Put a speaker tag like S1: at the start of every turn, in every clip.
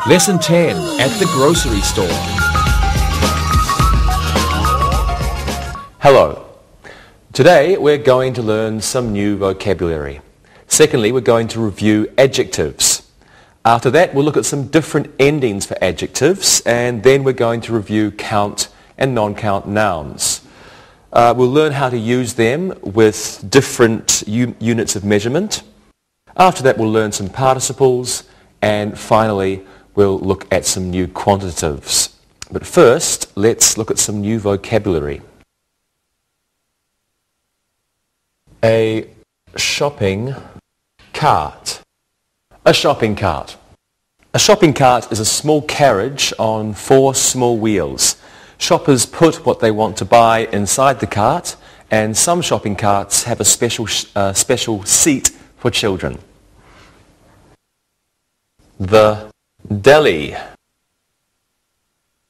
S1: Lesson 10 at the grocery store.
S2: Hello. Today we're going to learn some new vocabulary. Secondly, we're going to review adjectives. After that, we'll look at some different endings for adjectives, and then we're going to review count and non-count nouns. We'll learn how to use them with different units of measurement. After that, we'll learn some participles, and finally, we'll look at some new quantitatives. But first, let's look at some new vocabulary. A shopping cart. A shopping cart. A shopping cart is a small carriage on 4 small wheels. Shoppers put what they want to buy inside the cart, and some shopping carts have a special seat for children. The deli.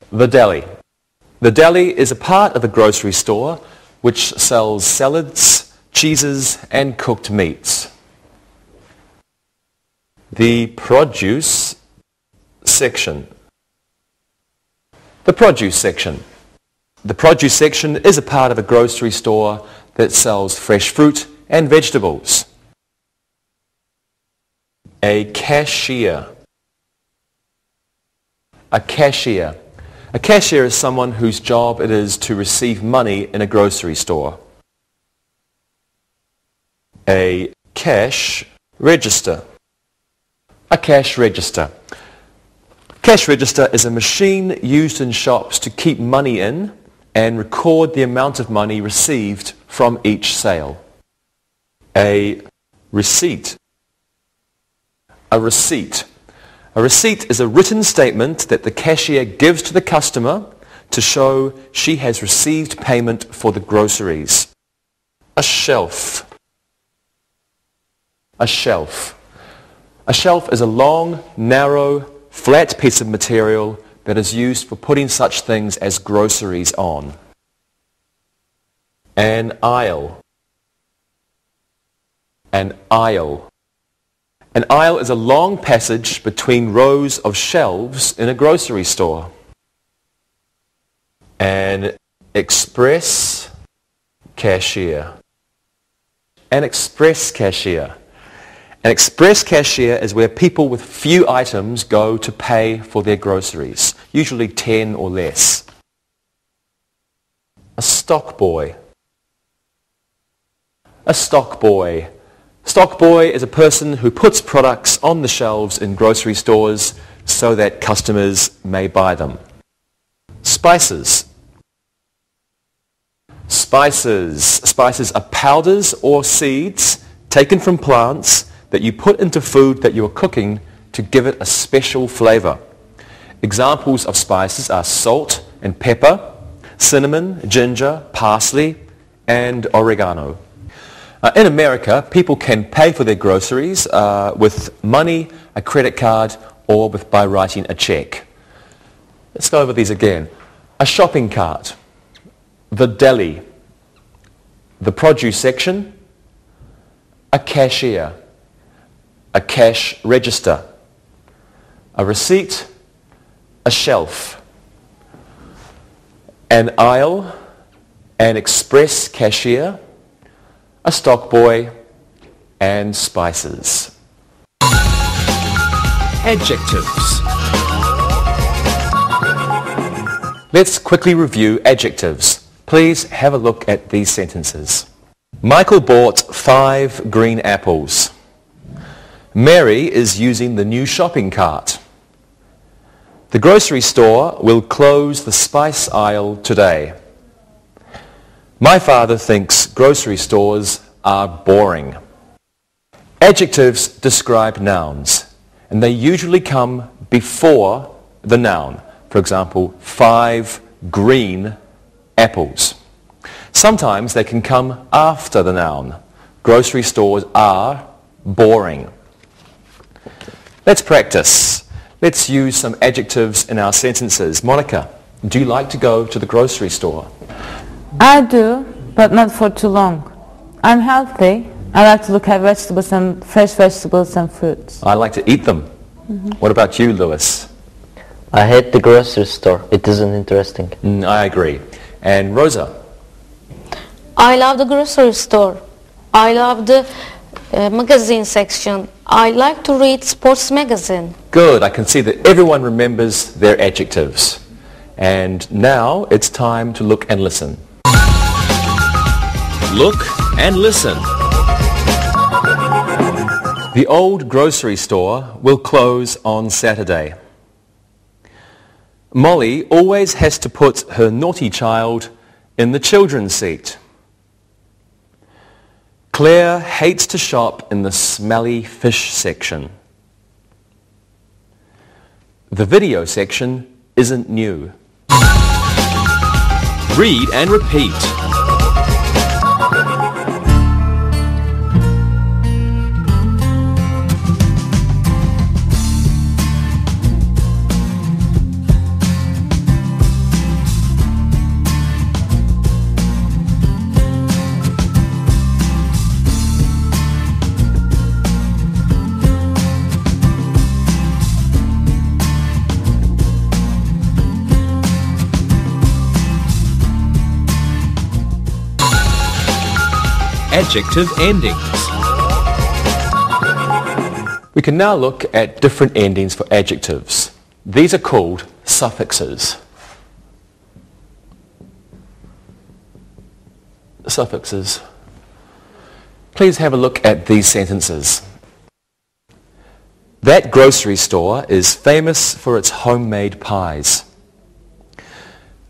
S2: The deli. The deli is a part of a grocery store which sells salads, cheeses, and cooked meats. The produce section. The produce section. The produce section is a part of a grocery store that sells fresh fruit and vegetables. A cashier. A cashier. A cashier is someone whose job it is to receive money in a grocery store. A cash register. A cash register. Cash register is a machine used in shops to keep money in and record the amount of money received from each sale. A receipt. A receipt. A receipt is a written statement that the cashier gives to the customer to show she has received payment for the groceries. A shelf. A shelf. A shelf is a long, narrow, flat piece of material that is used for putting such things as groceries on. An aisle. An aisle. An aisle is a long passage between rows of shelves in a grocery store. An express cashier. An express cashier. An express cashier is where people with few items go to pay for their groceries, usually 10 or less. A stock boy. A stock boy. Stock boy is a person who puts products on the shelves in grocery stores so that customers may buy them. Spices. Spices. Spices are powders or seeds taken from plants that you put into food that you're cooking to give it a special flavor. Examples of spices are salt and pepper, cinnamon, ginger, parsley, and oregano. In America, people can pay for their groceries with money, a credit card, or by writing a check. Let's go over these again. A shopping cart, the deli, the produce section, a cashier, a cash register, a receipt, a shelf, an aisle, an express cashier, a stock boy, and spices.
S1: Adjectives.
S2: Let's quickly review adjectives. Please have a look at these sentences. Michael bought 5 green apples. Mary is using the new shopping cart. The grocery store will close the spice aisle today. My father thinks grocery stores are boring. Adjectives describe nouns, and they usually come before the noun. For example, 5 green apples. Sometimes they can come after the noun. Grocery stores are boring. Let's practice. Let's use some adjectives in our sentences. Monica, do you like to go to the grocery store?
S3: I do, but not for too long. I'm healthy. I like to look at vegetables and fresh vegetables and fruits.
S2: I like to eat them. What about you, Lewis?
S4: I hate the grocery store. It isn't interesting.
S2: I agree. And Rosa?
S5: I love the grocery store. I love the magazine section. I like to read sports magazine.
S2: Good. I can see that everyone remembers their adjectives. And now it's time to look and listen.
S1: Look and listen.
S2: The old grocery store will close on Saturday. Molly always has to put her naughty child in the children's seat. Claire hates to shop in the smelly fish section. The video section isn't new.
S1: Read and repeat. Adjective endings.
S2: We can now look at different endings for adjectives. These are called suffixes. Suffixes. Please have a look at these sentences. That grocery store is famous for its homemade pies.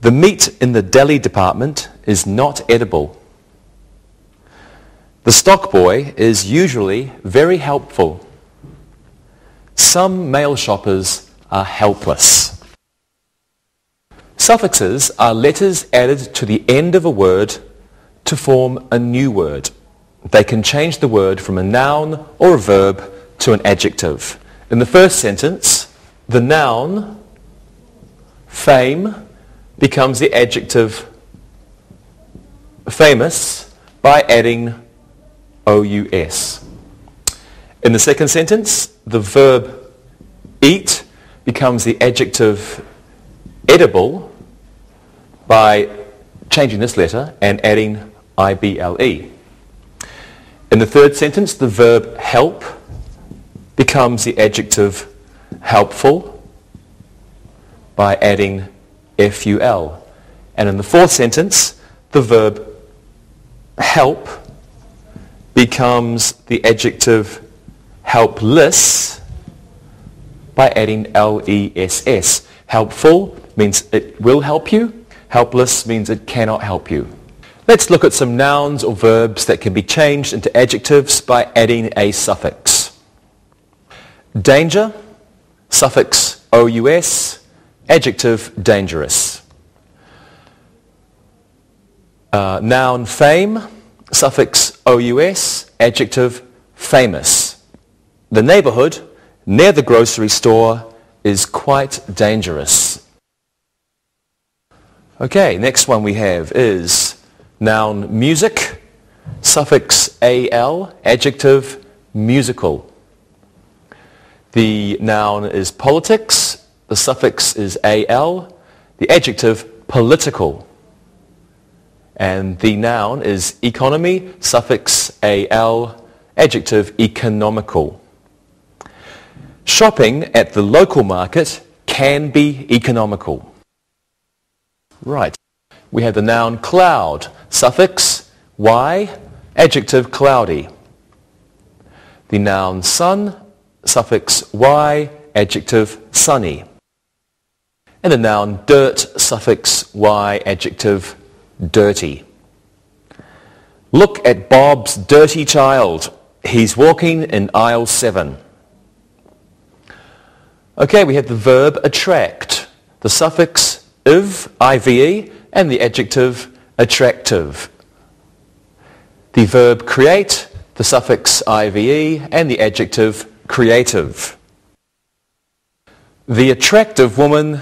S2: The meat in the deli department is not edible. The stock boy is usually very helpful. Some male shoppers are helpless. Suffixes are letters added to the end of a word to form a new word. They can change the word from a noun or a verb to an adjective. In the first sentence, the noun fame becomes the adjective famous by adding O-U-S. In the second sentence, the verb eat becomes the adjective edible by changing this letter and adding I-B-L-E. In the third sentence, the verb help becomes the adjective helpful by adding F-U-L. And in the fourth sentence, the verb help becomes the adjective helpless by adding L-E-S-S. Helpful means it will help you. Helpless means it cannot help you. Let's look at some nouns or verbs that can be changed into adjectives by adding a suffix. Danger, suffix O-U-S, adjective dangerous. Noun fame, suffix O-U-S, adjective famous. The neighborhood near the grocery store is quite dangerous. Okay, next one we have is noun music, suffix al, adjective musical. The noun is politics, the suffix is al, the adjective political. And the noun is economy, suffix al, adjective economical. Shopping at the local market can be economical. Right. We have the noun cloud, suffix y, adjective cloudy. The noun sun, suffix y, adjective sunny. And the noun dirt, suffix y, adjective dirty. Look at Bob's dirty child. He's walking in aisle 7. Okay, we have the verb attract, the suffix ive, I-V-E, and the adjective attractive. The verb create, the suffix I-V-E, and the adjective creative. The attractive woman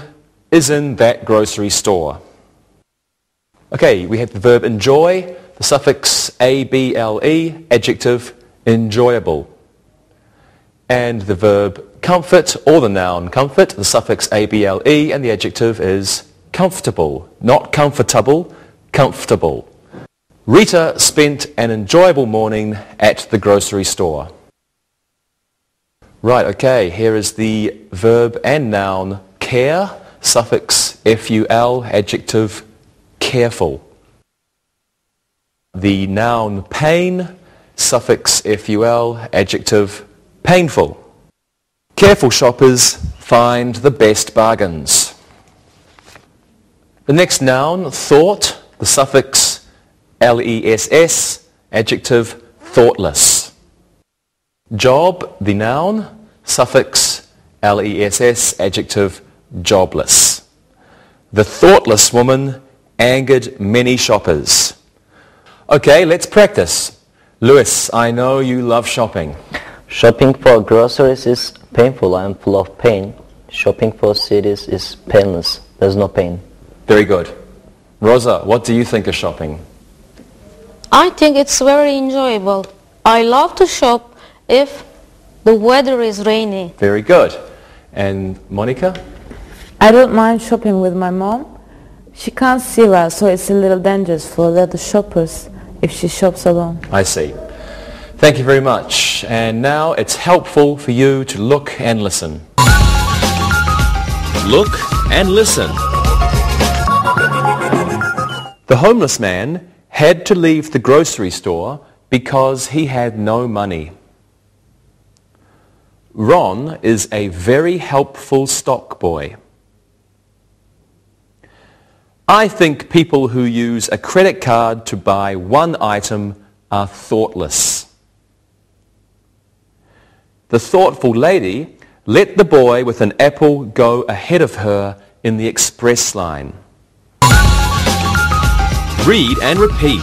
S2: is in that grocery store. Okay, we have the verb enjoy, the suffix A-B-L-E, adjective enjoyable. and the verb comfort, or the noun comfort, the suffix able, and the adjective is comfortable. Not comfortable, comfortable. Rita spent an enjoyable morning at the grocery store. Right, okay, here is the verb and noun care, suffix ful, adjective careful. The noun pain, suffix ful, adjective painful. Careful shoppers find the best bargains. The next noun, thought, the suffix less, adjective thoughtless. Job, the noun, suffix less, adjective jobless. The thoughtless woman angered many shoppers. Okay, let's practice. Lewis, I know you love shopping.
S4: Shopping for groceries is painful. I am full of pain. Shopping for CDs is painless. There's no pain.
S2: Very good. Rosa, what do you think of shopping?
S5: I think it's very enjoyable. I love to shop if the weather is rainy.
S2: Very good. And Monica?
S3: I don't mind shopping with my mom. She can't see well, so it's a little dangerous for the other shoppers if she shops alone.
S2: I see. Thank you very much. And now it's helpful for you to look and listen.
S1: Look and listen.
S2: The homeless man had to leave the grocery store because he had no money. Ron is a very helpful stock boy. I think people who use a credit card to buy one item are thoughtless. The thoughtful lady let the boy with an apple go ahead of her in the express line.
S1: Read and repeat.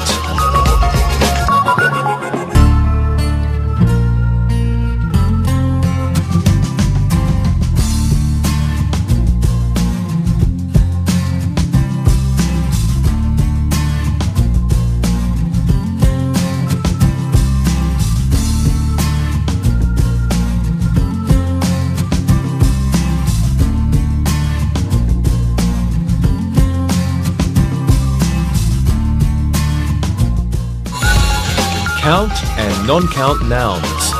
S1: Count and non-count nouns.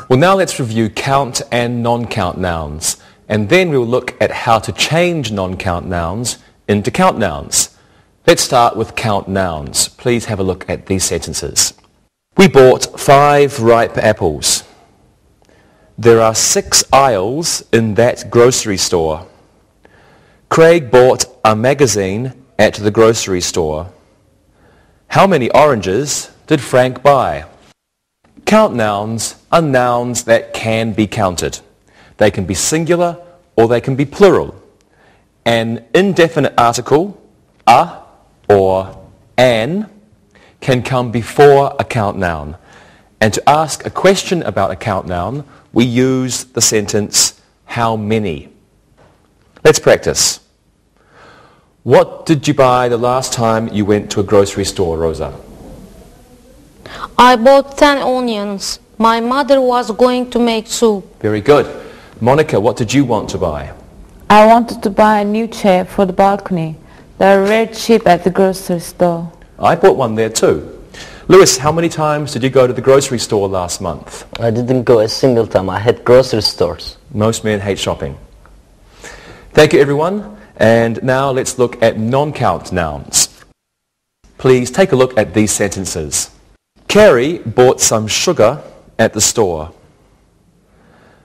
S2: Well, now let's review count and non-count nouns, and then we'll look at how to change non-count nouns into count nouns. Let's start with count nouns. Please have a look at these sentences. We bought 5 ripe apples. There are 6 aisles in that grocery store. Craig bought a magazine at the grocery store. How many oranges did Frank buy? Count nouns are nouns that can be counted. They can be singular or they can be plural. An indefinite article, a or an, can come before a count noun. And to ask a question about a count noun, we use the sentence, how many? Let's practice. What did you buy the last time you went to a grocery store, Rosa?
S5: I bought 10 onions. My mother was going to make soup.
S2: Very good. Monica, what did you want to buy?
S3: I wanted to buy a new chair for the balcony. They're very cheap at the grocery store.
S2: I bought one there too. Lewis, how many times did you go to the grocery store last month?
S4: I didn't go a single time. I had grocery stores.
S2: Most men hate shopping. Thank you, everyone. And now let's look at non-count nouns. Please take a look at these sentences. Carrie bought some sugar at the store.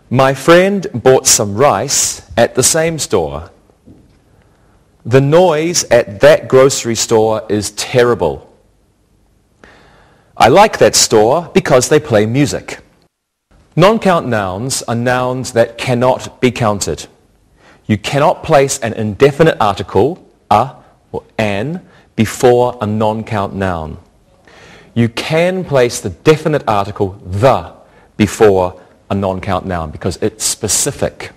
S2: My friend bought some rice at the same store. The noise at that grocery store is terrible. I like that store because they play music. Non-count nouns are nouns that cannot be counted. You cannot place an indefinite article, a or an, before a non-count noun. You can place the definite article, the, before a non-count noun because it's specific.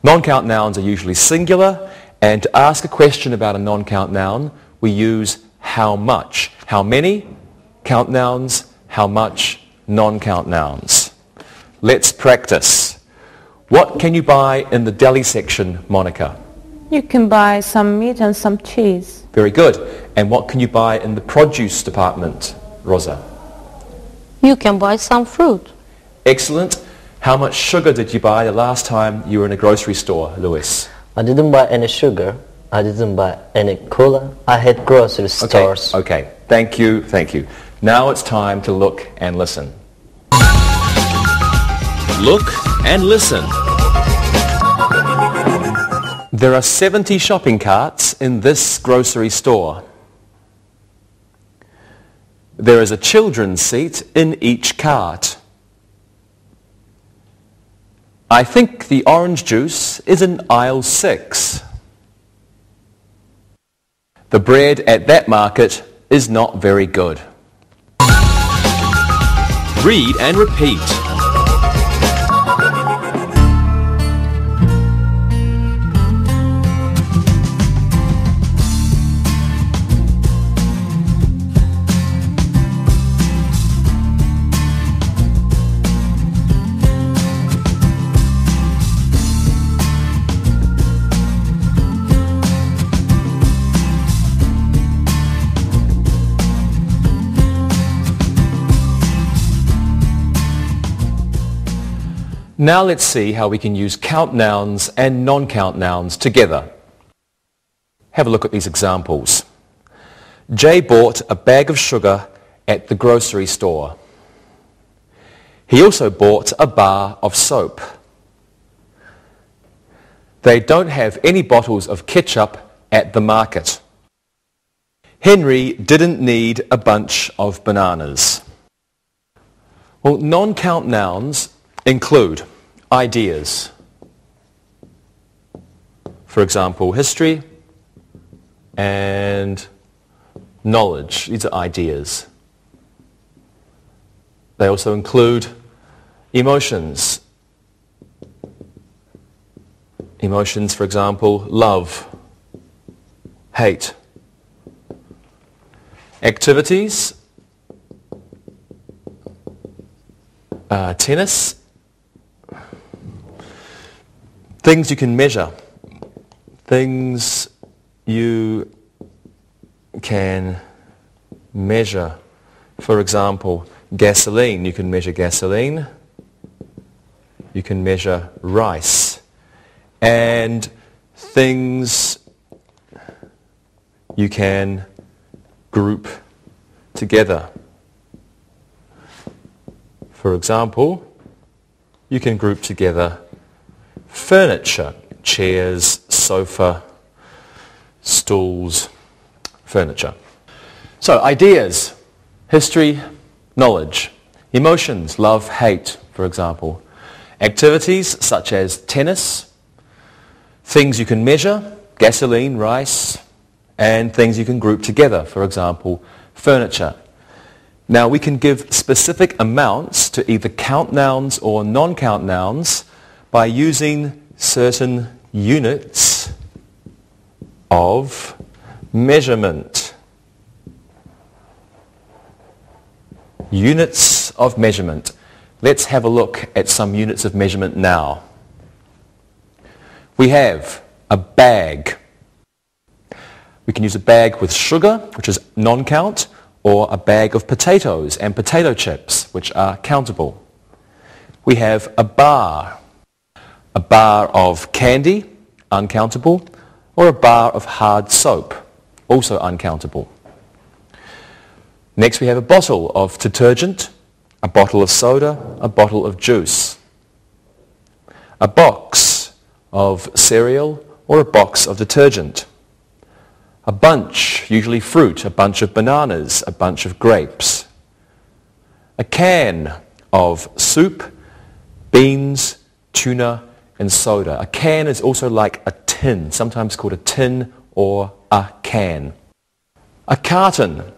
S2: Non-count nouns are usually singular, and to ask a question about a non-count noun, we use how much. How many? Count nouns. How much? non-count nouns. Let's practice. What can you buy in the deli section, Monica?
S3: You can buy some meat and some cheese.
S2: Very good. And what can you buy in the produce department, Rosa?
S5: You can buy some fruit.
S2: Excellent. How much sugar did you buy the last time you were in a grocery store, Lewis?
S4: I didn't buy any sugar. I didn't buy any cola. I had grocery stores.
S2: Okay. Thank you. Thank you. Now it's time to look and listen.
S1: Look and listen.
S2: There are 70 shopping carts in this grocery store. There is a children's seat in each cart. I think the orange juice is in aisle 6. The bread at that market is not very good.
S1: Read and repeat.
S2: Now let's see how we can use count nouns and non-count nouns together. Have a look at these examples. Jay bought a bag of sugar at the grocery store. He also bought a bar of soap. They don't have any bottles of ketchup at the market. Henry didn't need a bunch of bananas. Well, non-count nouns include ideas. For example, history and knowledge. These are ideas. They also include emotions. Emotions, for example, love, hate. Activities, tennis. Things you can measure. Things you can measure. For example, gasoline. You can measure gasoline. You can measure rice. And things you can group together. For example, you can group together furniture, chairs, sofa, stools, furniture. So ideas, history, knowledge, emotions, love, hate, for example. Activities such as tennis, things you can measure, gasoline, rice, and things you can group together, for example, furniture. Now we can give specific amounts to either count nouns or non-count nouns by using certain units of measurement. Units of measurement. Let's have a look at some units of measurement now. We have a bag. We can use a bag with sugar, which is non-count, or a bag of potatoes and potato chips, which are countable. We have a bar of candy, uncountable, or a bar of hard soap, also uncountable. Next we have a bottle of detergent, a bottle of soda, a bottle of juice, a box of cereal or a box of detergent, a bunch, usually fruit, a bunch of bananas, a bunch of grapes, a can of soup, beans, tuna, and soda. A can is also like a tin, sometimes called a tin or a can. A carton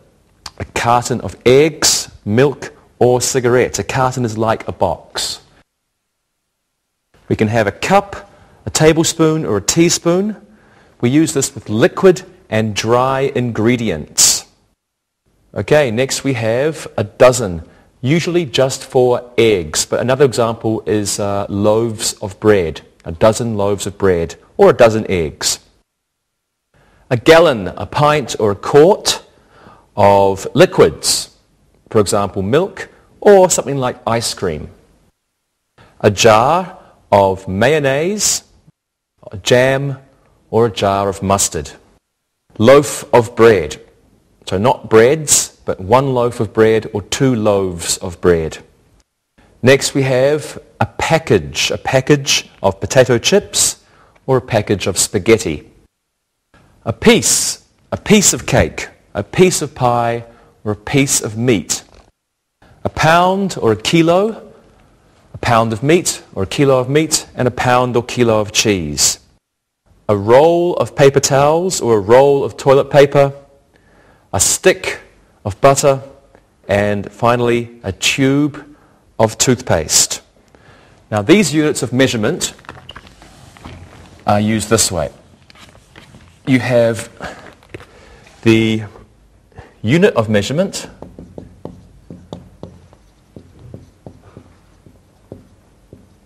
S2: of eggs, milk, or cigarettes. A carton is like a box. We can have a cup, a tablespoon, or a teaspoon. We use this with liquid and dry ingredients. Okay, next we have a dozen usually just for eggs, but another example is loaves of bread, a dozen loaves of bread, or a dozen eggs. A gallon, a pint, or a quart of liquids, for example milk, or something like ice cream. A jar of mayonnaise, a jam, or a jar of mustard. Loaf of bread, so not breads, but one loaf of bread or two loaves of bread. Next we have a package of potato chips or a package of spaghetti. A piece of cake, a piece of pie, or a piece of meat. A pound or a kilo, a pound of meat or a kilo of meat, and a pound or kilo of cheese. A roll of paper towels or a roll of toilet paper, a stick of butter, and finally a tube of toothpaste. Now these units of measurement are used this way. You have the unit of measurement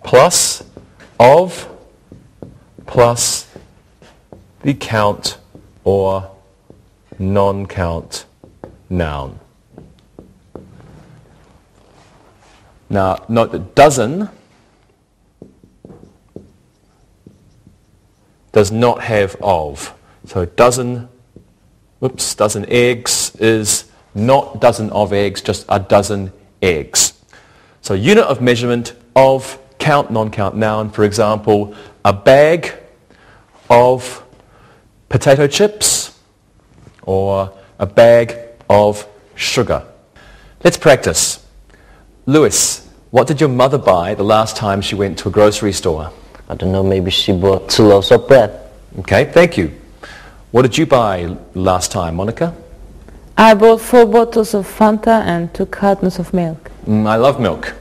S2: plus of plus the count or non-count noun. Now note that dozen does not have of. So dozen eggs is not dozen of eggs, just a dozen eggs. So unit of measurement of count, non-count noun, for example, a bag of potato chips or a bag of sugar. Let's practice. Lewis, what did your mother buy the last time she went to a grocery store?
S4: I don't know, maybe she bought 2 loaves of bread.
S2: Okay, thank you. What did you buy last time, Monica?
S3: I bought 4 bottles of Fanta and 2 cartons of milk.
S2: I love milk.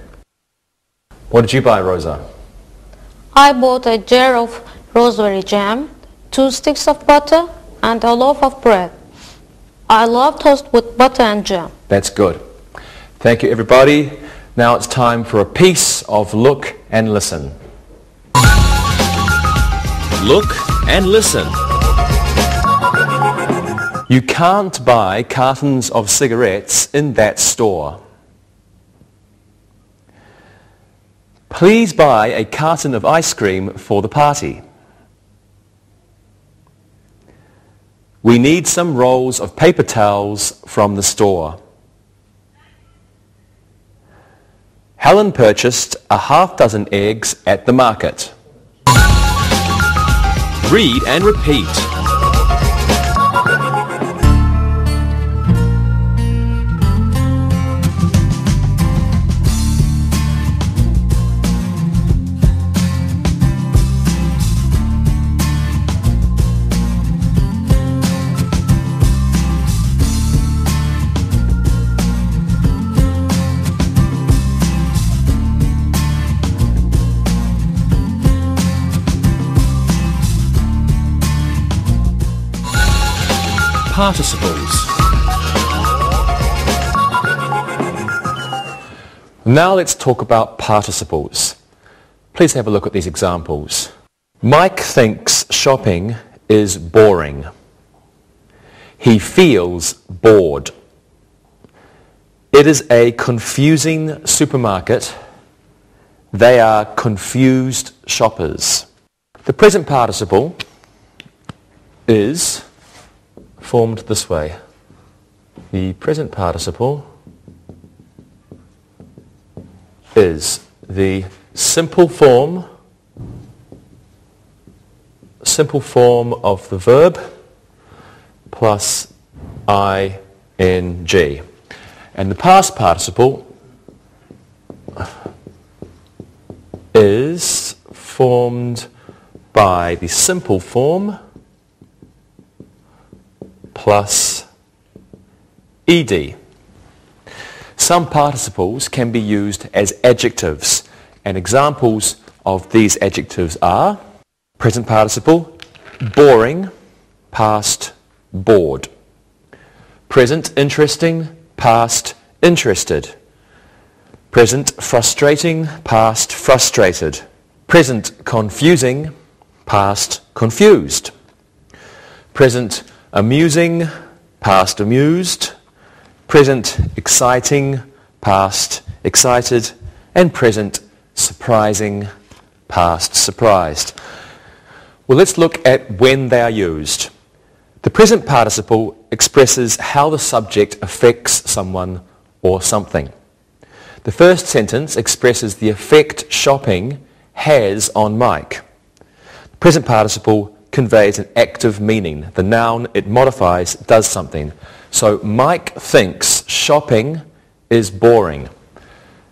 S2: What did you buy, Rosa?
S5: I bought a jar of raspberry jam, 2 sticks of butter, and a loaf of bread. I love toast with butter and jam.
S2: That's good. Thank you, everybody. Now it's time for a piece of Look and Listen.
S1: Look and listen.
S2: You can't buy cartons of cigarettes in that store. Please buy a carton of ice cream for the party. We need some rolls of paper towels from the store. Helen purchased a half dozen eggs at the market.
S1: Read and repeat.
S2: Participles. Now let's talk about participles. Please have a look at these examples. Mike thinks shopping is boring. He feels bored. It is a confusing supermarket. They are confused shoppers. The present participle is formed this way. The present participle is the simple form of the verb plus ing. And the past participle is formed by the simple form plus ed. Some participles can be used as adjectives, and examples of these adjectives are present participle, boring, past, bored. Present, interesting, past, interested. Present frustrating, past frustrated. Present confusing, past confused. Present amusing, past amused. Present exciting, past excited. And present surprising, past surprised. Well, let's look at when they are used. The present participle expresses how the subject affects someone or something. The first sentence expresses the effect shopping has on Mike. The present participle conveys an active meaning. The noun it modifies does something. So Mike thinks shopping is boring.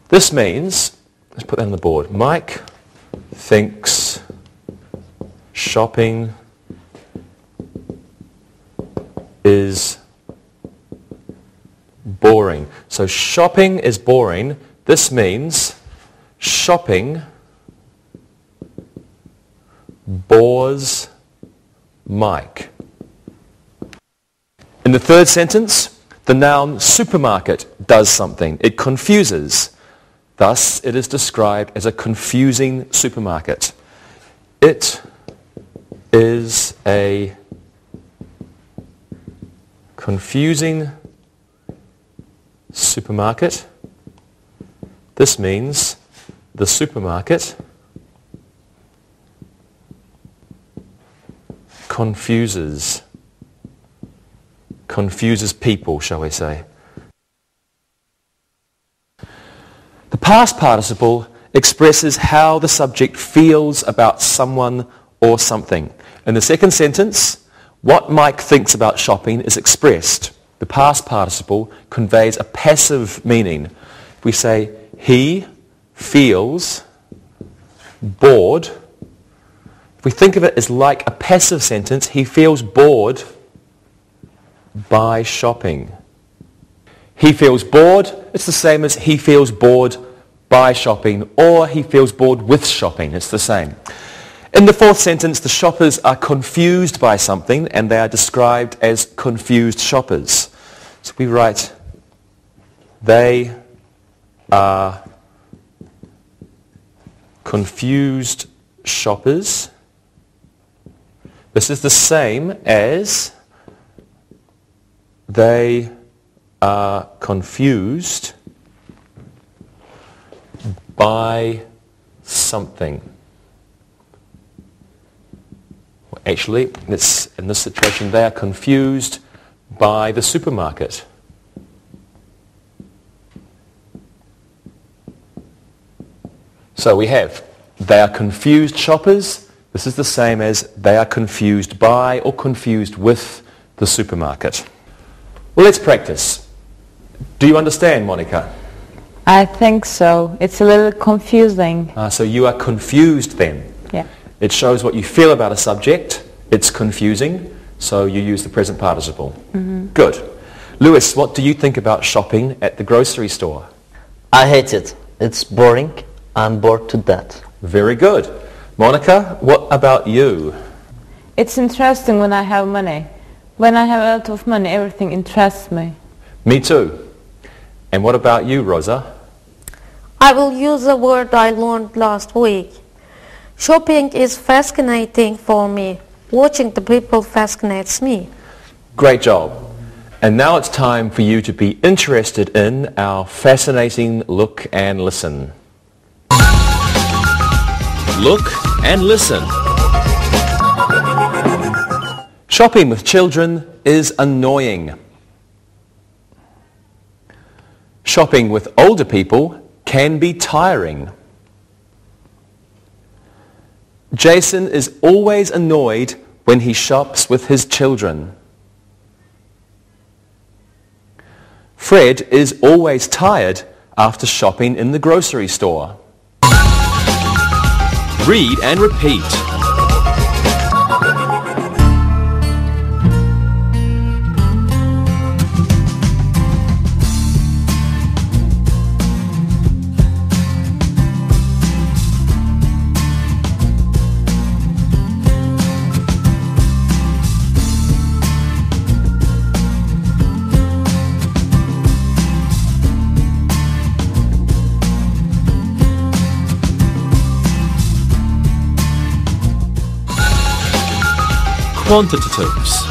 S2: This means, let's put that on the board. Mike thinks shopping is boring. So shopping is boring. This means shopping bores Mike. In the third sentence, the noun supermarket does something. It confuses. Thus, it is described as a confusing supermarket. It is a confusing supermarket. This means the supermarket confuses people, shall we say. The past participle expresses how the subject feels about someone or something. In the second sentence, what Mike thinks about shopping is expressed. The past participle conveys a passive meaning. If we say, he feels bored, if we think of it as like a passive sentence, he feels bored by shopping. He feels bored, it's the same as he feels bored by shopping, or he feels bored with shopping. It's the same. In the fourth sentence, the shoppers are confused by something, and they are described as confused shoppers. So we write, they are confused shoppers. This is the same as they are confused by something. Actually, in this situation, they are confused by the supermarket. So we have, they are confused shoppers. This is the same as they are confused by or confused with the supermarket. Well, let's practice. Do you understand, Monica?
S3: I think so. It's a little confusing.
S2: So you are confused then?
S3: Yeah.
S2: It shows what you feel about a subject. It's confusing, so you use the present participle. Mm-hmm. Good. Lewis, what do you think about shopping at the grocery store?
S4: I hate it. It's boring. I'm bored to death.
S2: Very good. Monica, what about you?
S3: It's interesting when I have money. When I have a lot of money, everything interests me.
S2: Me too. And what about you, Rosa?
S5: I will use a word I learned last week. Shopping is fascinating for me. Watching the people fascinates me. Great job.
S2: And now it's time for you to be interested in our fascinating Look and Listen.
S1: Look and listen.
S2: Shopping with children is annoying. Shopping with older people can be tiring. Jason is always annoyed when he shops with his children. Fred is always tired after shopping in the grocery store.
S1: Read and repeat. Quantitatives.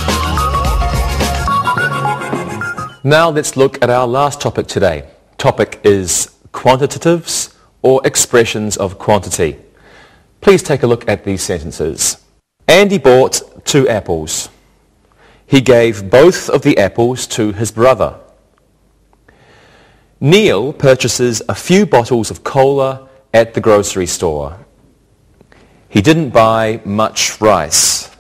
S2: Now let's look at our last topic today. Topic is quantitatives or expressions of quantity. Please take a look at these sentences. Andy bought 2 apples. He gave both of the apples to his brother. Neil purchases a few bottles of cola at the grocery store. He didn't buy much rice.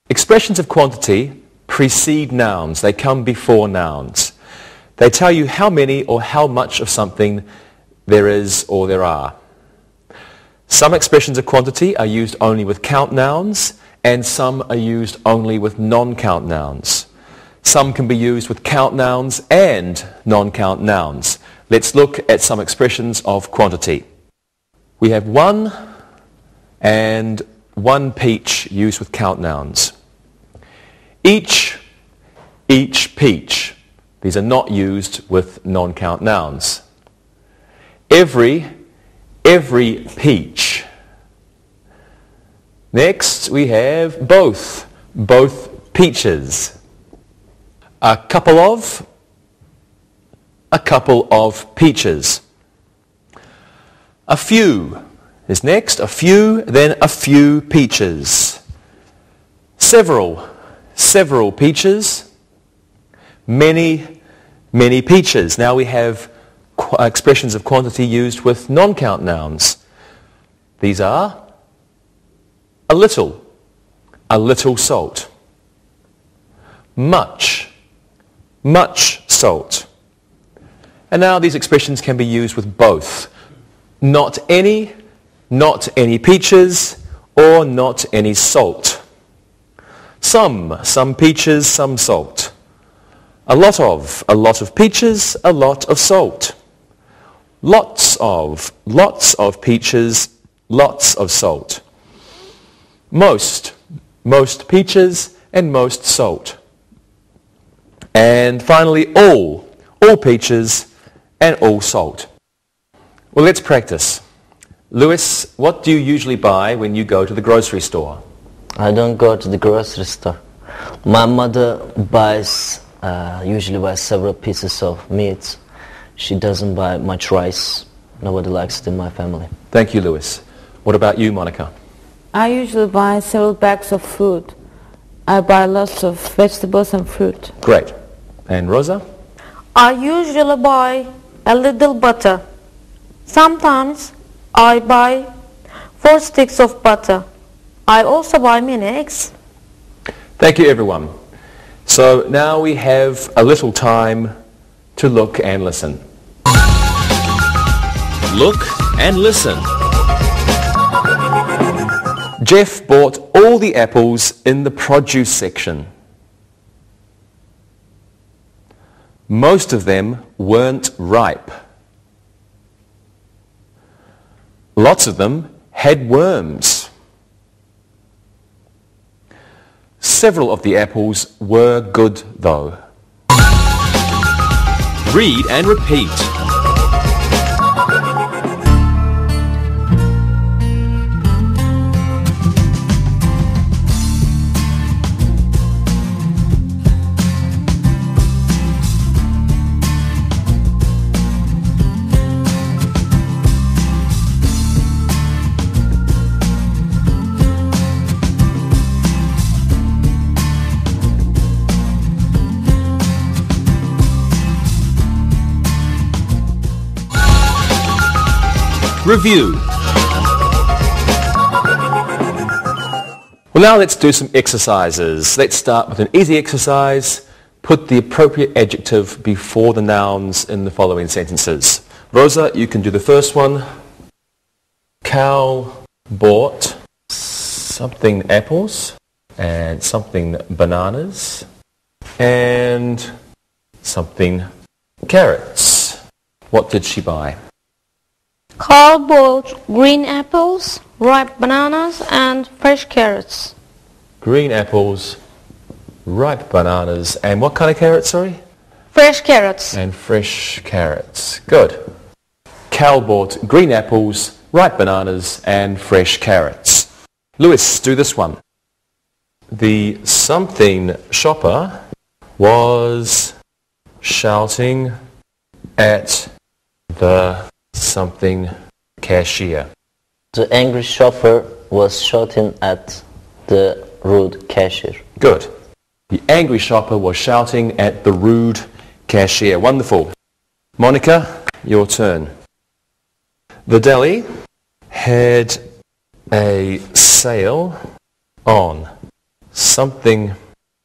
S2: Expressions of quantity precede nouns. They come before nouns. They tell you how many or how much of something there is or there are. Some expressions of quantity are used only with count nouns, and some are used only with non-count nouns. Some can be used with count nouns and non-count nouns. Let's look at some expressions of quantity. We have 1 and 1 peach used with count nouns. Each peach. These are not used with non-count nouns. Every peach. Next we have both peaches. A couple of peaches. A few is next. A few, then a few peaches. Several peaches. Many peaches. Now we have expressions of quantity used with non-count nouns. These are a little salt. Much salt. And now these expressions can be used with both. Not any peaches, or not any salt. Some peaches, some salt. A lot of peaches, a lot of salt. Lots of peaches, lots of salt. Most peaches and most salt. And finally, all peaches and all salt. Well, let's practice. Lewis, what do you usually buy when you go to the grocery store?
S4: I don't go to the grocery store. My mother usually buys several pieces of meat. She doesn't buy much rice. Nobody likes it in my family.
S2: Thank you, Lewis. What about you, Monica?
S3: I usually buy several bags of food. I buy lots of vegetables and fruit.
S2: Great. And Rosa?
S5: I usually buy a little butter. Sometimes I buy 4 sticks of butter. I also buy many eggs.
S2: Thank you, everyone. So now we have a little time to look and listen.
S1: Look and listen.
S2: Jeff bought all the apples in the produce section. Most of them weren't ripe. Lots of them had worms. Several of the apples were good, though.
S1: Read and repeat. Review.
S2: Well, now let's do some exercises. Let's start with an easy exercise. Put the appropriate adjective before the nouns in the following sentences. Rosa, you can do the first one. Cal bought something apples and something bananas and something carrots. What did she buy?
S5: Carl bought green apples, ripe bananas and fresh carrots.
S2: Green apples, ripe bananas, and what kind of carrots, sorry?
S5: Fresh carrots.
S2: And fresh carrots. Good. Cal bought green apples, ripe bananas, and fresh carrots. Lewis, do this one. the something shopper was shouting at the something cashier.
S4: The angry shopper was shouting at the rude cashier.
S2: Good. The angry shopper was shouting at the rude cashier. Wonderful. Monica, your turn. The deli had a sale on something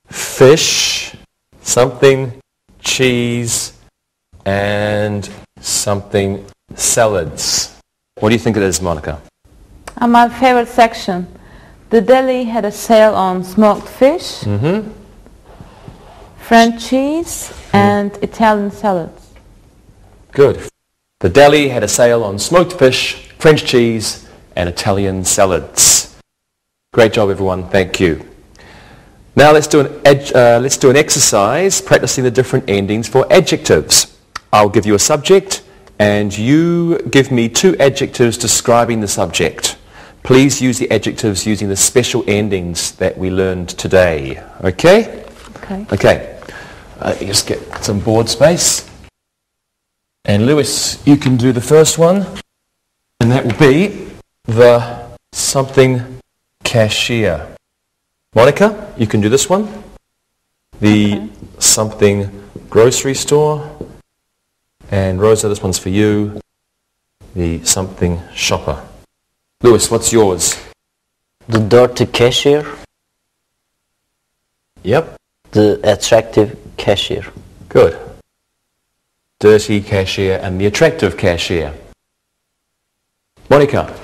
S2: fish, something cheese, and something salads. What do you think it is, Monica?
S3: My favorite section. The deli had a sale on smoked fish, French cheese, and Italian salads.
S2: Good. The deli had a sale on smoked fish, French cheese, and Italian salads. Great job, everyone. Thank you. Now let's do an exercise practicing the different endings for adjectives. I'll give you a subject, and you give me 2 adjectives describing the subject. Please use the adjectives using the special endings that we learned today. Okay?
S3: Okay.
S2: Okay. Just get some board space. And Lewis, you can do the first one. And that will be the something cashier. Monica, you can do this one. The something grocery store. And Rosa, this one's for you. The something shopper. Lewis, what's yours?
S4: The dirty cashier.
S2: Yep.
S4: The attractive cashier.
S2: Good. Dirty cashier and the attractive cashier. Monica.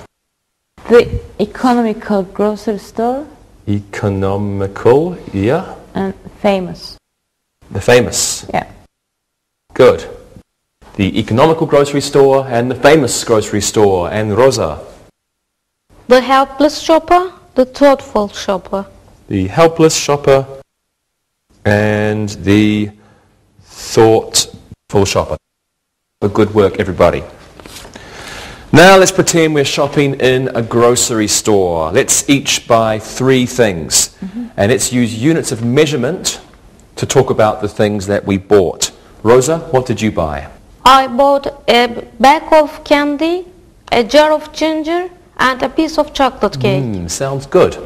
S3: The economical grocery store.
S2: Economical, yeah.
S3: And famous.
S2: The famous.
S3: Yeah.
S2: Good. The economical grocery store and the famous grocery store. And Rosa.
S5: The helpless shopper, the thoughtful shopper.
S2: The helpless shopper and the thoughtful shopper. Good work, everybody. Now let's pretend we're shopping in a grocery store. Let's each buy 3 things. And let's use units of measurement to talk about the things that we bought. Rosa, what did you buy?
S5: I bought a bag of candy, a jar of ginger, and a piece of chocolate cake.
S2: Sounds good.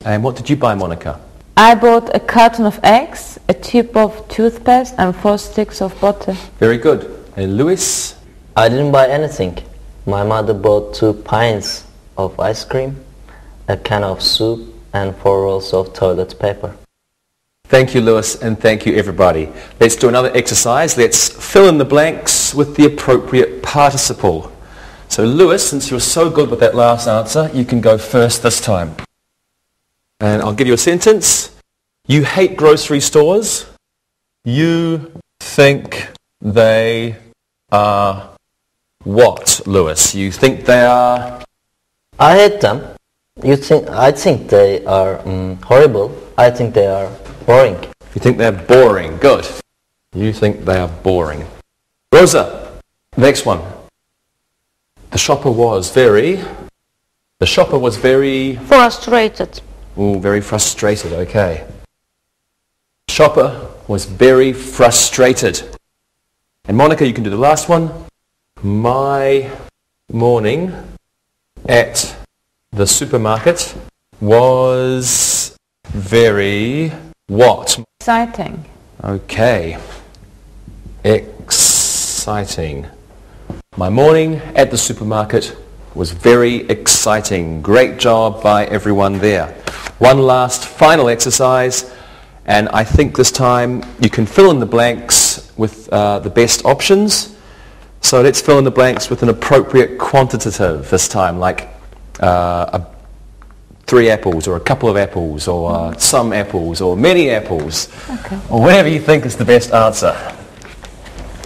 S2: And what did you buy, Monica?
S3: I bought a carton of eggs, a tube of toothpaste, and 4 sticks of butter.
S2: Very good. And Lewis?
S4: I didn't buy anything. My mother bought 2 pints of ice cream, a can of soup, and 4 rolls of toilet paper.
S2: Thank you, Lewis, and thank you, everybody. Let's do another exercise. Let's fill in the blanks with the appropriate participle. So, Lewis, since you're so good with that last answer, you can go first this time. And I'll give you a sentence. You hate grocery stores. You think they are what, Lewis? You think they are...
S4: I hate them. I think they are horrible. I think they are boring.
S2: You think they're boring. Good. You think they are boring. Rosa, next one. The shopper was very...
S5: Frustrated.
S2: Ooh, very frustrated, okay. Shopper was very frustrated. And Monica, you can do the last one. My morning at the supermarket was very what?
S3: Exciting.
S2: Okay. Exciting. My morning at the supermarket was very exciting. Great job by everyone there. One last final exercise, and I think this time you can fill in the blanks with the best options. So let's fill in the blanks with an appropriate quantitative this time, like 3 apples, or a couple of apples, or some apples, or many apples, or whatever you think is the best answer.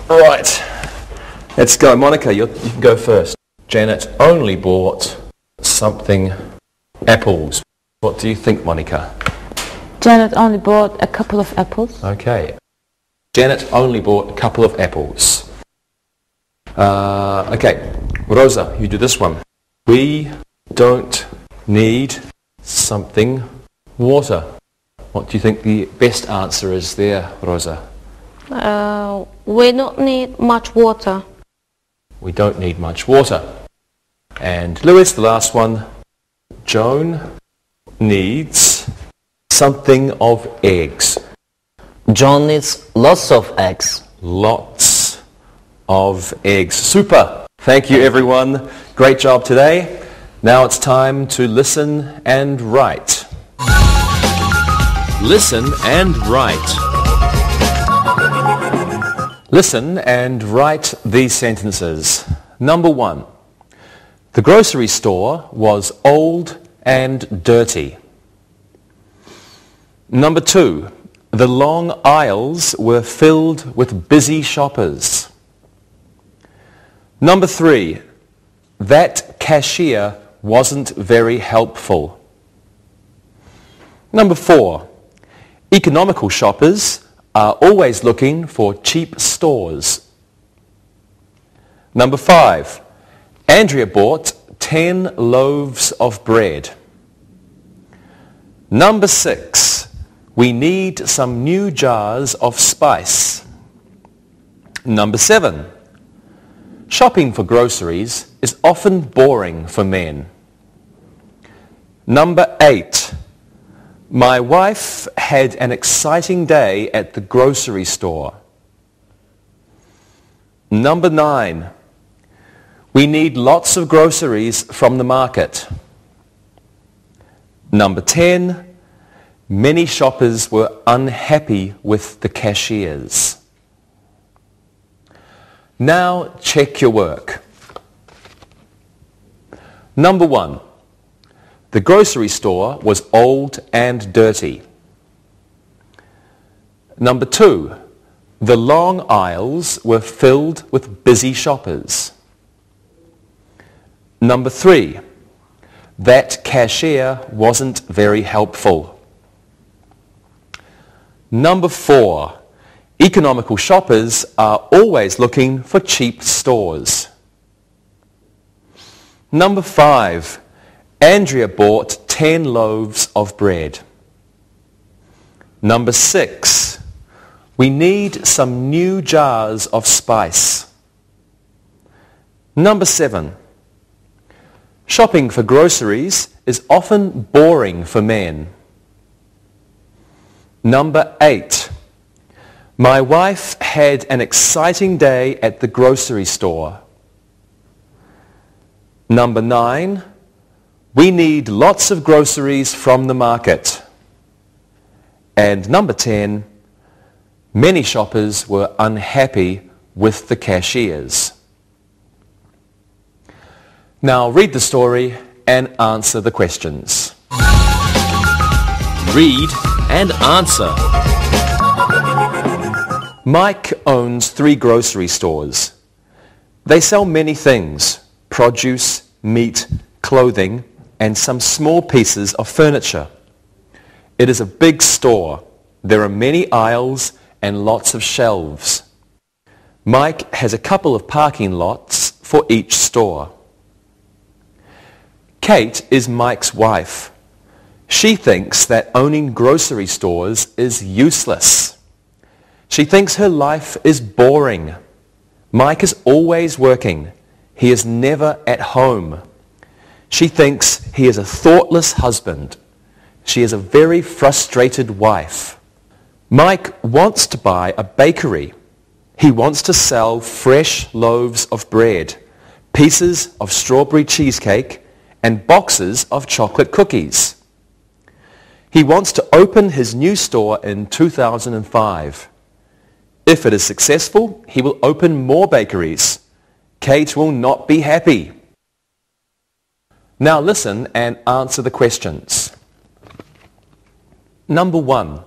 S2: All right, let's go. Monica, you can go first. Janet only bought something apples. What do you think, Monica?
S3: Janet only bought a couple of apples.
S2: Okay. Janet only bought a couple of apples. Okay, Rosa, you do this one. We don't need something water. What do you think the best answer is there, Rosa?
S5: We don't need much water.
S2: We don't need much water. And Lewis, the last one. Joan needs something of eggs.
S4: John needs lots of eggs.
S2: Lots of eggs. Super. Thank you, everyone. Great job today. Now it's time to listen and write.
S1: Listen and write.
S2: Listen and write these sentences. Number 1. The grocery store was old and dirty. Number 2. The long aisles were filled with busy shoppers. Number 3. That cashier wasn't very helpful. Number 4. Economical shoppers are always looking for cheap stores. Number 5. Andrea bought 10 loaves of bread. Number 6. We need some new jars of spice. Number 7. Shopping for groceries is often boring for men. Number 8. My wife had an exciting day at the grocery store. Number 9. We need lots of groceries from the market. Number 10. Many shoppers were unhappy with the cashiers. Now check your work. Number 1. The grocery store was old and dirty. Number 2. The long aisles were filled with busy shoppers. Number 3. That cashier wasn't very helpful. Number 4. Economical shoppers are always looking for cheap stores. Number 5. Andrea bought 10 loaves of bread. Number 6. We need some new jars of spice. Number 7. Shopping for groceries is often boring for men. Number 8. My wife had an exciting day at the grocery store. Number 9. We need lots of groceries from the market. And number 10. Many shoppers were unhappy with the cashiers. Now read the story and answer the questions.
S1: Read and answer.
S2: Mike owns 3 grocery stores. They sell many things: produce, meat, clothing, and some small pieces of furniture. It is a big store. There are many aisles and lots of shelves. Mike has a couple of parking lots for each store. Kate is Mike's wife. She thinks that owning grocery stores is useless. She thinks her life is boring. Mike is always working. He is never at home. She thinks he is a thoughtless husband. She is a very frustrated wife. Mike wants to buy a bakery. He wants to sell fresh loaves of bread, pieces of strawberry cheesecake, and boxes of chocolate cookies. He wants to open his new store in 2005. If it is successful, he will open more bakeries. Kate will not be happy. Now listen and answer the questions. Number 1.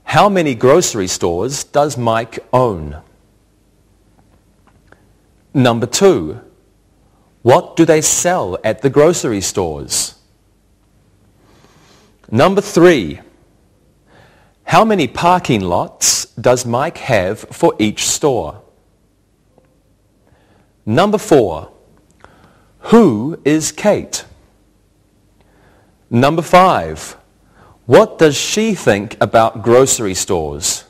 S2: How many grocery stores does Mike own? Number 2. What do they sell at the grocery stores? Number 3. How many parking lots does Mike have for each store? Number 4. Who is Kate? Number 5. What does she think about grocery stores?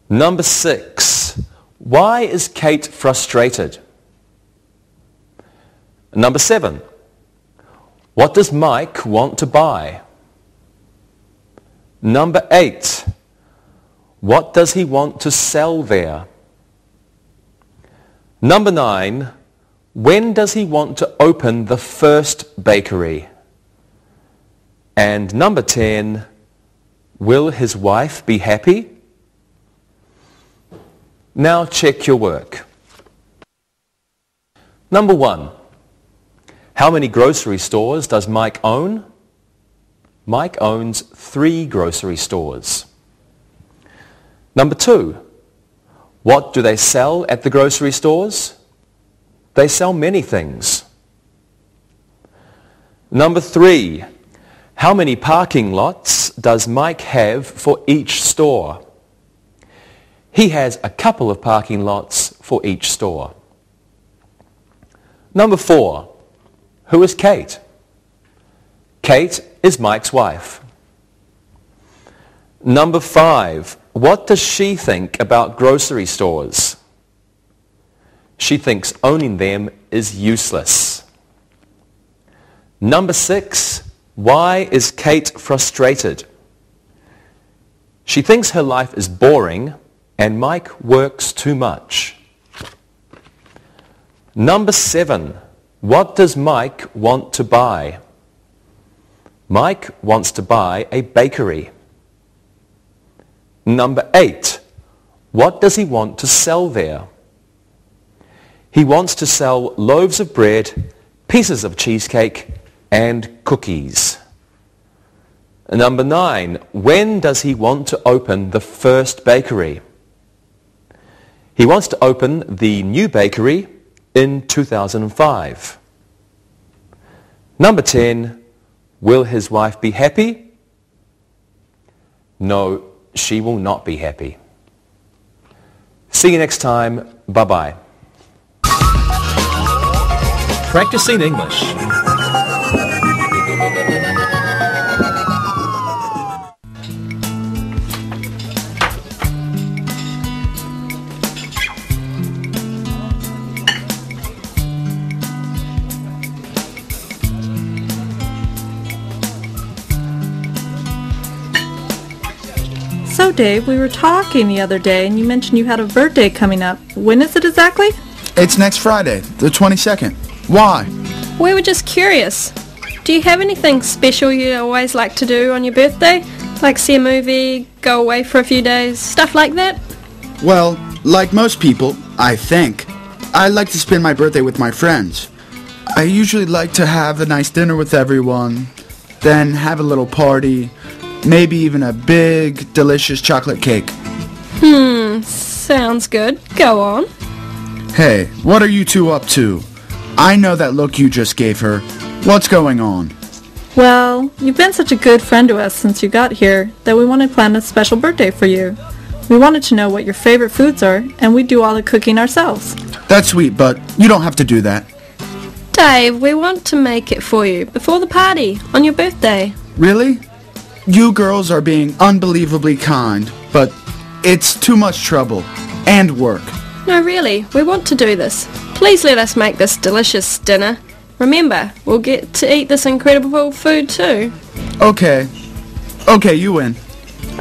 S2: Number 6. Why is Kate frustrated? Number 7. What does Mike want to buy? Number 8. What does he want to sell there? Number 9. When does he want to open the first bakery? And number 10. Will his wife be happy? Now check your work. Number 1. How many grocery stores does Mike own? Mike owns 3 grocery stores. Number 2. What do they sell at the grocery stores? They sell many things. Number 3. How many parking lots does Mike have for each store? He has a couple of parking lots for each store. Number 4. Who is Kate? Kate is Mike's wife. Number 5. What does she think about grocery stores? She thinks owning them is useless. Number 6. Why is Kate frustrated? She thinks her life is boring and Mike works too much. Number 7. What does Mike want to buy? Mike wants to buy a bakery. Number 8. What does he want to sell there? He wants to sell loaves of bread, pieces of cheesecake, and cookies. Number 9. When does he want to open the first bakery? He wants to open the new bakery in 2005. Number 10. Will his wife be happy? No, she will not be happy. See you next time. Bye-bye.
S1: Practicing English.
S6: So Dave, we were talking the other day and you mentioned you had a birthday coming up. When is it exactly?
S7: It's next Friday, the 22nd. Why?
S8: We were just curious. Do you have anything special you always like to do on your birthday? Like see a movie, go away for a few days, stuff like that?
S7: Well, like most people, I think, I like to spend my birthday with my friends. I usually like to have a nice dinner with everyone, then have a little party, maybe even a big, delicious chocolate cake.
S8: Sounds good. Go on.
S7: Hey, what are you two up to? I know that look you just gave her. What's going on?
S6: Well, you've been such a good friend to us since you got here that we want to plan a special birthday for you. We wanted to know what your favorite foods are, and we do all the cooking ourselves.
S7: That's sweet, but you don't have to do that.
S8: Dave, we want to make it for you before the party on your birthday.
S7: Really? You girls are being unbelievably kind, but it's too much trouble and work.
S8: No, really, we want to do this. Please let us make this delicious dinner. Remember, we'll get to eat this incredible food too.
S7: Okay, you win.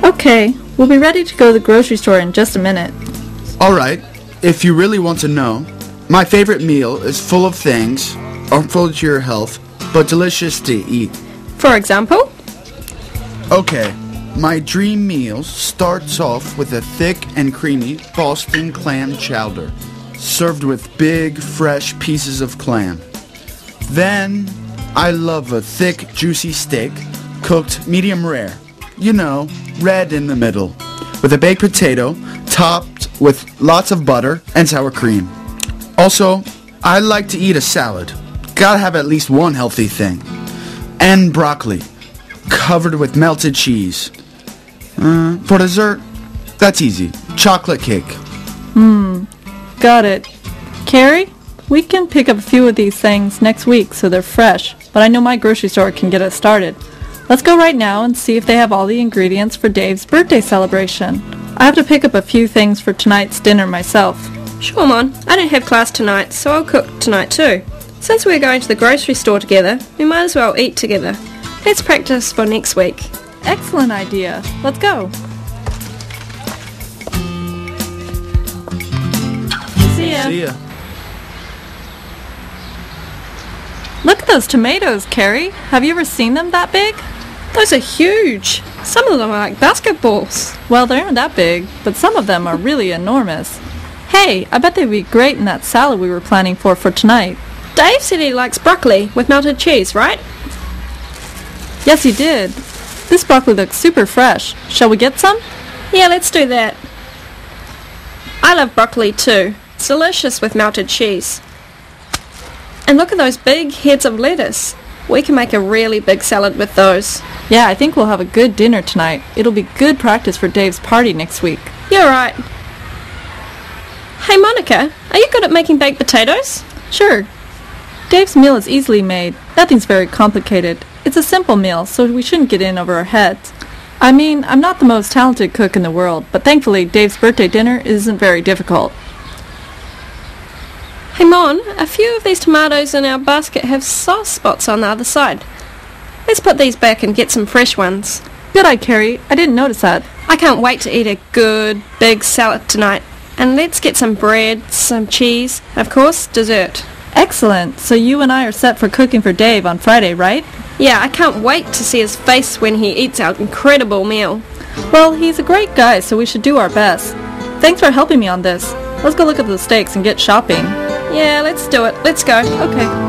S6: Okay, we'll be ready to go to the grocery store in just a minute.
S7: Alright, if you really want to know, my favorite meal is full of things, harmful to your health, but delicious to eat.
S8: For example?
S7: Okay, my dream meal starts off with a thick and creamy Boston clam chowder, served with big, fresh pieces of clam. Then, I love a thick, juicy steak, cooked medium rare. You know, red in the middle, with a baked potato, topped with lots of butter and sour cream. Also, I like to eat a salad. Gotta have at least one healthy thing. And broccoli, covered with melted cheese. For dessert, that's easy. Chocolate cake.
S6: Got it. Carrie, we can pick up a few of these things next week so they're fresh, but I know my grocery store can get it started. Let's go right now and see if they have all the ingredients for Dave's birthday celebration. I have to pick up a few things for tonight's dinner myself.
S8: Sure, Mon. I don't have class tonight, so I'll cook tonight too. Since we're going to the grocery store together, we might as well eat together. Let's practice for next week.
S6: Excellent idea. Let's go. See ya.
S7: See ya.
S6: Look at those tomatoes, Carrie. Have you ever seen them that big?
S8: Those are huge. Some of them are like basketballs.
S6: Well, they aren't that big, but some of them are really enormous. Hey, I bet they'd be great in that salad we were planning for tonight.
S8: Dave said he likes broccoli with melted cheese, right?
S6: Yes, he did. This broccoli looks super fresh. Shall we get some?
S8: Yeah, let's do that. I love broccoli too. It's delicious with melted cheese. And look at those big heads of lettuce. We can make a really big salad with those.
S6: Yeah, I think we'll have a good dinner tonight. It'll be good practice for Dave's party next week.
S8: You're right. Hey Monica, are you good at making baked potatoes?
S6: Sure. Dave's meal is easily made. Nothing's very complicated. It's a simple meal, so we shouldn't get in over our heads. I mean, I'm not the most talented cook in the world, but thankfully Dave's birthday dinner isn't very difficult.
S8: Hey Mon, a few of these tomatoes in our basket have soft spots on the other side. Let's put these back and get some fresh ones.
S6: Good eye, Carrie. I didn't notice that.
S8: I can't wait to eat a good, big salad tonight. And let's get some bread, some cheese, and of course, dessert.
S6: Excellent. So you and I are set for cooking for Dave on Friday, right?
S8: Yeah, I can't wait to see his face when he eats our incredible meal.
S6: Well, he's a great guy, so we should do our best. Thanks for helping me on this. Let's go look at the steaks and get shopping.
S8: Yeah, let's do it. Let's go.
S6: Okay.